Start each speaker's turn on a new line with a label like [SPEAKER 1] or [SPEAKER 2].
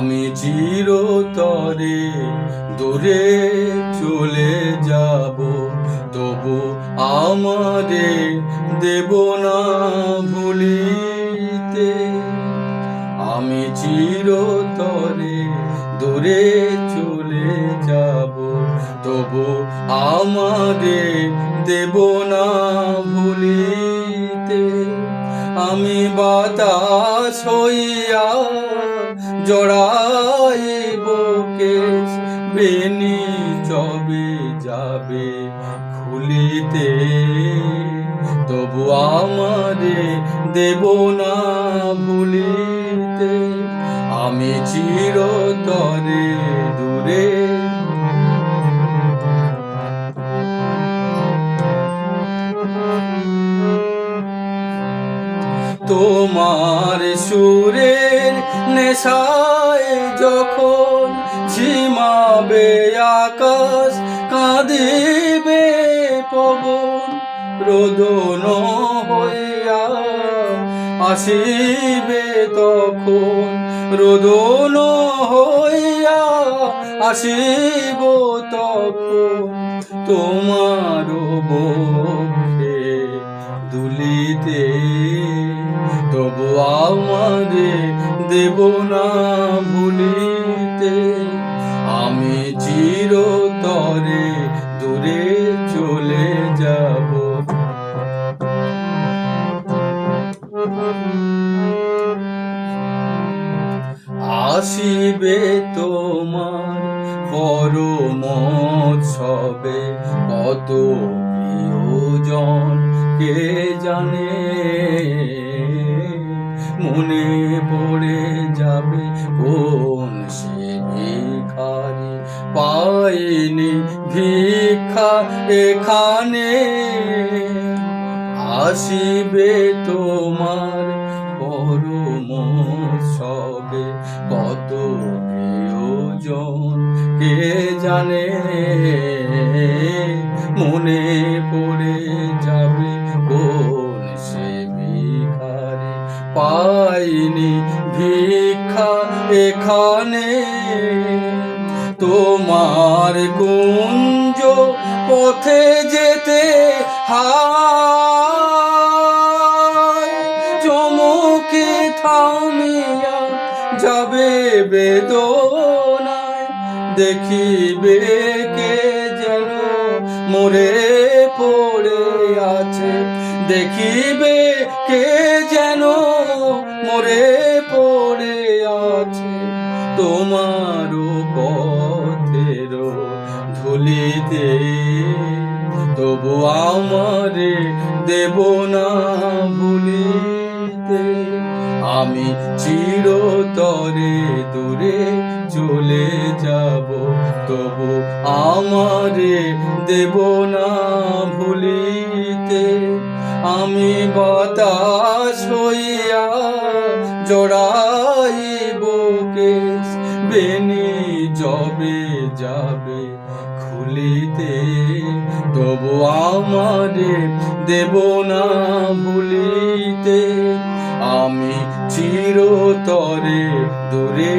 [SPEAKER 1] আমি চিরতরে দূরে চলে যাব, তবু আমারে দেব না ভুলিতে। আমি চিরতরে দূরে চলে যাব, তবু আমারে দেব না ভুলিতে। আমি বাতাস হইয়া জড়াইব কেশ, বেনি চবে যাবে খুলিতে, তবু আমারে দেব না ভুলিতে। আমি চিরতরে দূরে তোমার সুরের নেশায় যখন ঝিমাবে আকাশ, কাঁদিবে পবন, রোদন হইয়া আসিবে তখন, রোদন হইয়া আসিব তখন। তোমার বক্ষে দুলিতে, তবু আমারে দেব না ভুলিতে। আমি চিরতরে দূরে চলে যাব। আসিবে তোমার পরম উৎসবে কত প্রিয়জন কে জানে, মনে পড়ে যাবে কোন সে ভিখারি, পাইনি ভিক্ষা এখানে। আসিবে তোমার পরম উৎসবে কত প্রিয়জন কে জানে, মনে পড়ে যাবে কোন সে ভিখারি, পাইনি ভিক্ষা এখানে। তোমার কুঞ্জ পথে যেতে হায়, চমকে থামিয়া যাবে বেদনায়, দেখিবে কে যেন মরে পড়ে আছে, দেখিবে কে যেন মরে পড়ে আছে। তোমারও পথের ধুলিতে, তবু আমারে দেব না ভুলিতে। আমি চিরতরে দূরে চলে যাব, তবু আমারে দেব না ভুলিতে। আমি বাতাস হইয়া জড়াইব কেশ, বেনি যবে যাবে খুলিতে, তবু আমারে দেব না ভুলিতে। আমি চিরতরে দূরে